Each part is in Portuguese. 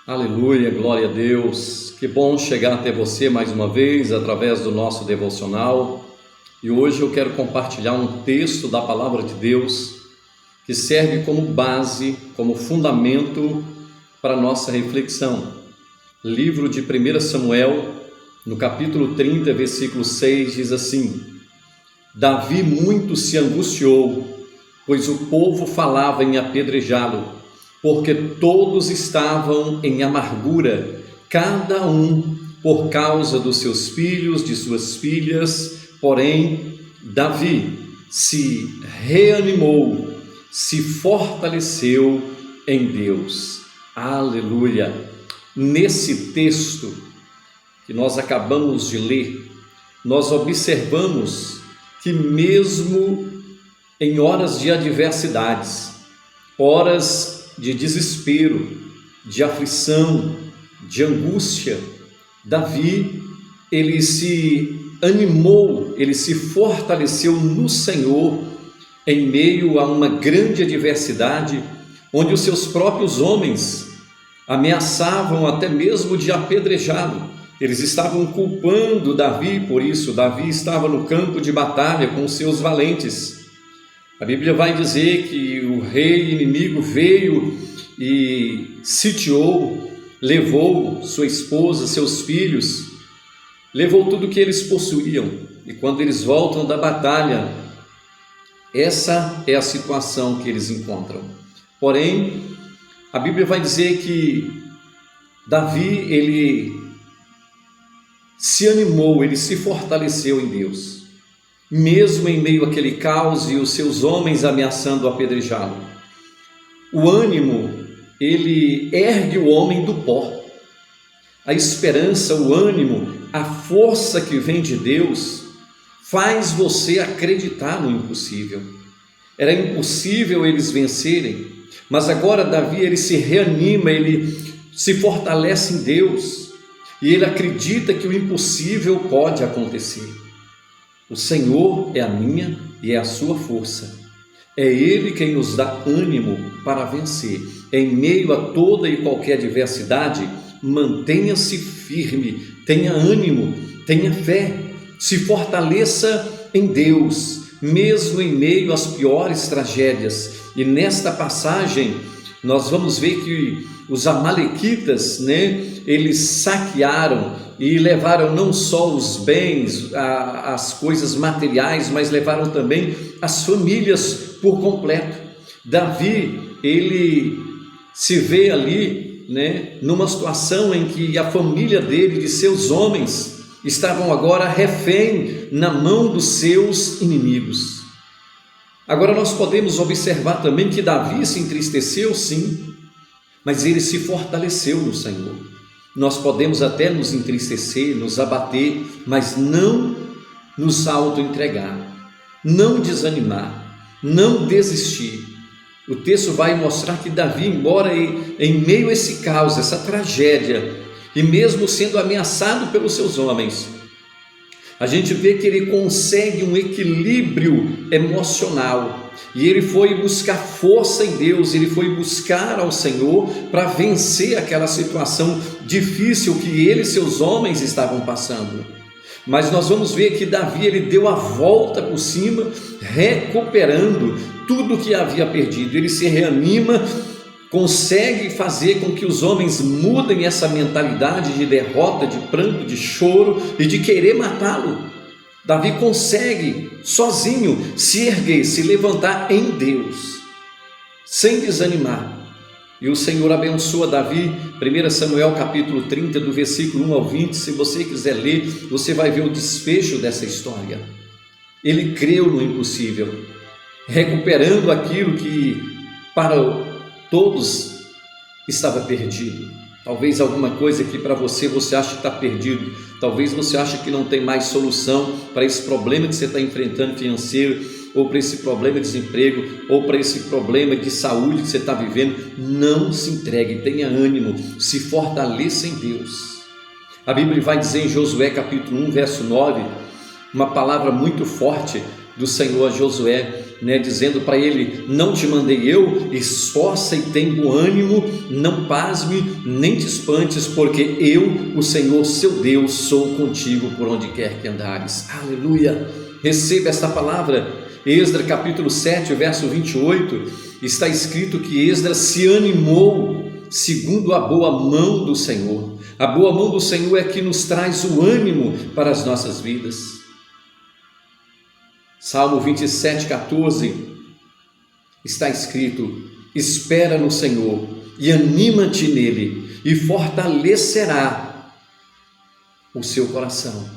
Aleluia, glória a Deus. Que bom chegar até você mais uma vez através do nosso devocional. E hoje eu quero compartilhar um texto da palavra de Deus que serve como base, como fundamento para a nossa reflexão. Livro de 1 Samuel, no capítulo 30, versículo 6, diz assim: Davi muito se angustiou, pois o povo falava em apedrejá-lo, porque todos estavam em amargura, cada um por causa dos seus filhos, de suas filhas. Porém, Davi se reanimou, se fortaleceu em Deus. Aleluia! Nesse texto que nós acabamos de ler, nós observamos que mesmo em horas de adversidades, horas de desespero, de aflição, de angústia, Davi, ele se animou, ele se fortaleceu no Senhor em meio a uma grande adversidade, onde os seus próprios homens ameaçavam até mesmo de apedrejá-lo. Eles estavam culpando Davi por isso. Davi estava no campo de batalha com os seus valentes. A Bíblia vai dizer que o rei inimigo veio e sitiou, levou sua esposa, seus filhos, levou tudo que eles possuíam. E quando eles voltam da batalha, essa é a situação que eles encontram. Porém, a Bíblia vai dizer que Davi, ele se animou, ele se fortaleceu em Deus, mesmo em meio àquele caos e os seus homens ameaçando apedrejá-lo. O ânimo, ele ergue o homem do pó. A esperança, o ânimo, a força que vem de Deus faz você acreditar no impossível. Era impossível eles vencerem, mas agora Davi, ele se reanima, ele se fortalece em Deus e ele acredita que o impossível pode acontecer. O Senhor é a minha e é a sua força. É Ele quem nos dá ânimo para vencer. Em meio a toda e qualquer adversidade, mantenha-se firme, tenha ânimo, tenha fé, se fortaleça em Deus, mesmo em meio às piores tragédias. E nesta passagem, nós vamos ver que os amalequitas, eles saquearam e levaram não só os bens, as coisas materiais, mas levaram também as famílias por completo. Davi, ele se vê ali, numa situação em que a família dele, de seus homens, estavam agora refém na mão dos seus inimigos. Agora nós podemos observar também que Davi se entristeceu, sim, mas ele se fortaleceu no Senhor. Nós podemos até nos entristecer, nos abater, mas não nos auto-entregar, não desanimar, não desistir. O texto vai mostrar que Davi, embora em meio a esse caos, essa tragédia, e mesmo sendo ameaçado pelos seus homens, a gente vê que ele consegue um equilíbrio emocional, e ele foi buscar força em Deus, ele foi buscar ao Senhor para vencer aquela situação difícil que ele e seus homens estavam passando. Mas nós vamos ver que Davi, ele deu a volta por cima, recuperando tudo o que havia perdido. Ele se reanima, consegue fazer com que os homens mudem essa mentalidade de derrota, de pranto, de choro e de querer matá-lo. Davi consegue sozinho se erguer, se levantar em Deus, sem desanimar. E o Senhor abençoa Davi. 1 Samuel capítulo 30, do versículo 1 ao 20, se você quiser ler, você vai ver o desfecho dessa história. Ele creu no impossível, recuperando aquilo que para todos estava perdido. Talvez alguma coisa que para você acha que está perdido, talvez você ache que não tem mais solução para esse problema que você está enfrentando financeiro, ou para esse problema de desemprego, ou para esse problema de saúde que você está vivendo. Não se entregue, tenha ânimo, se fortaleça em Deus. A Bíblia vai dizer em Josué capítulo 1, verso 9, uma palavra muito forte do Senhor a Josué, dizendo para ele: não te mandei eu? Esforça e tem bom ânimo, não pasme, nem te espantes, porque eu, o Senhor seu Deus, sou contigo por onde quer que andares. Aleluia! Receba esta palavra. Esdras capítulo 7, verso 28, está escrito que Esdras se animou segundo a boa mão do Senhor. A boa mão do Senhor é que nos traz o ânimo para as nossas vidas. Salmo 27, 14, está escrito: espera no Senhor e anima-te nele, e fortalecerá o seu coração.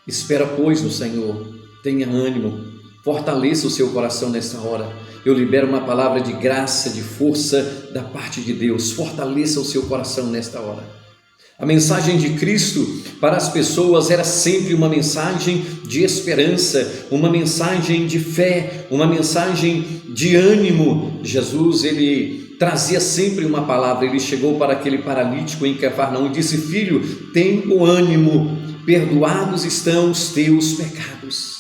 Espera, pois, no Senhor, tenha ânimo, fortaleça o seu coração nessa hora. Eu libero uma palavra de graça, de força da parte de Deus. Fortaleça o seu coração nesta hora. A mensagem de Cristo para as pessoas era sempre uma mensagem de esperança, uma mensagem de fé, uma mensagem de ânimo. Jesus, ele trazia sempre uma palavra. Ele chegou para aquele paralítico em Cafarnaum e disse: filho, tem bom ânimo, perdoados estão os teus pecados.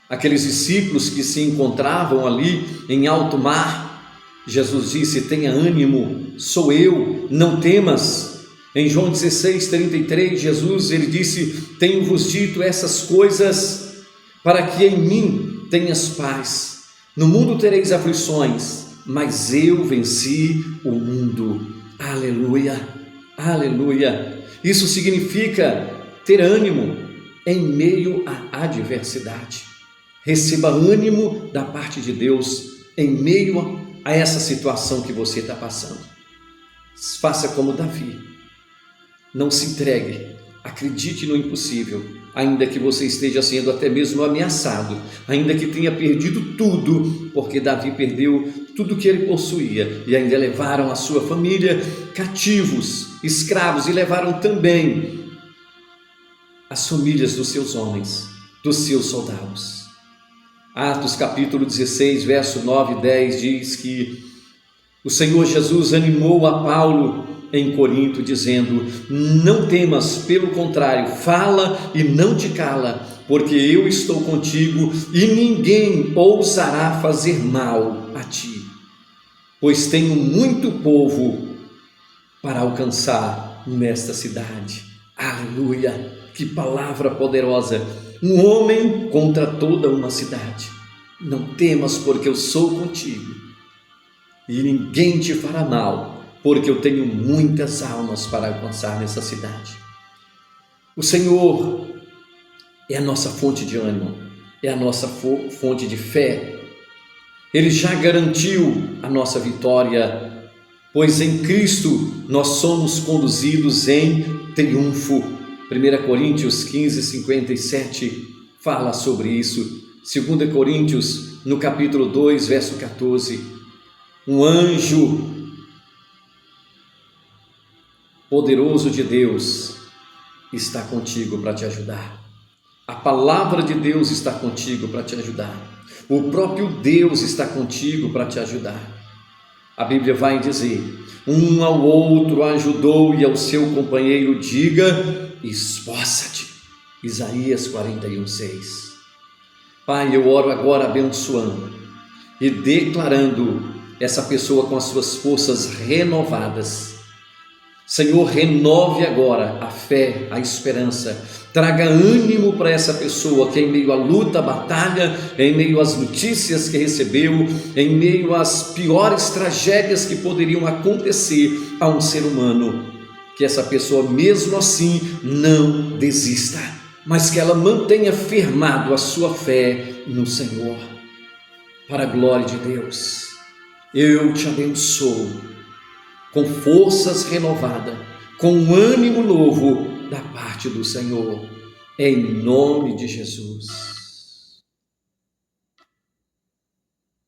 Aqueles discípulos que se encontravam ali em alto mar, Jesus disse: tenha ânimo, sou eu, não temas. Em João 16, 33, Jesus, ele disse: tenho-vos dito essas coisas para que em mim tenhas paz. No mundo tereis aflições, mas eu venci o mundo. Aleluia, aleluia. Isso significa ter ânimo em meio à adversidade. Receba ânimo da parte de Deus em meio a essa situação que você está passando. Faça como Davi, não se entregue, acredite no impossível, ainda que você esteja sendo até mesmo ameaçado, ainda que tenha perdido tudo, porque Davi perdeu tudo que ele possuía, e ainda levaram a sua família cativos, escravos, e levaram também as famílias dos seus homens, dos seus soldados. Atos capítulo 16, verso 9 e 10 diz que o Senhor Jesus animou a Paulo em Corinto, dizendo: não temas, pelo contrário, fala e não te cala, porque eu estou contigo e ninguém ousará fazer mal a ti, pois tenho muito povo para alcançar nesta cidade. Aleluia! Que palavra poderosa! Um homem contra toda uma cidade. Não temas, porque eu sou contigo, e ninguém te fará mal, porque eu tenho muitas almas para alcançar nessa cidade. O Senhor é a nossa fonte de ânimo, é a nossa fonte de fé. Ele já garantiu a nossa vitória, pois em Cristo nós somos conduzidos em triunfo. 1 Coríntios 15, 57 fala sobre isso. 2 Coríntios, no capítulo 2, verso 14, um anjo poderoso de Deus está contigo para te ajudar. A palavra de Deus está contigo para te ajudar. O próprio Deus está contigo para te ajudar. A Bíblia vai dizer: um ao outro ajudou, e ao seu companheiro diga: esforça-te. Isaías 41, 6. Pai, eu oro agora abençoando e declarando essa pessoa com as suas forças renovadas. Senhor, renove agora a fé, a esperança, traga ânimo para essa pessoa que em meio à luta, à batalha, em meio às notícias que recebeu, em meio às piores tragédias que poderiam acontecer a um ser humano, que essa pessoa mesmo assim não desista, mas que ela mantenha firmado a sua fé no Senhor, para a glória de Deus. Eu te abençoo com forças renovadas, com ânimo novo da parte do Senhor, em nome de Jesus.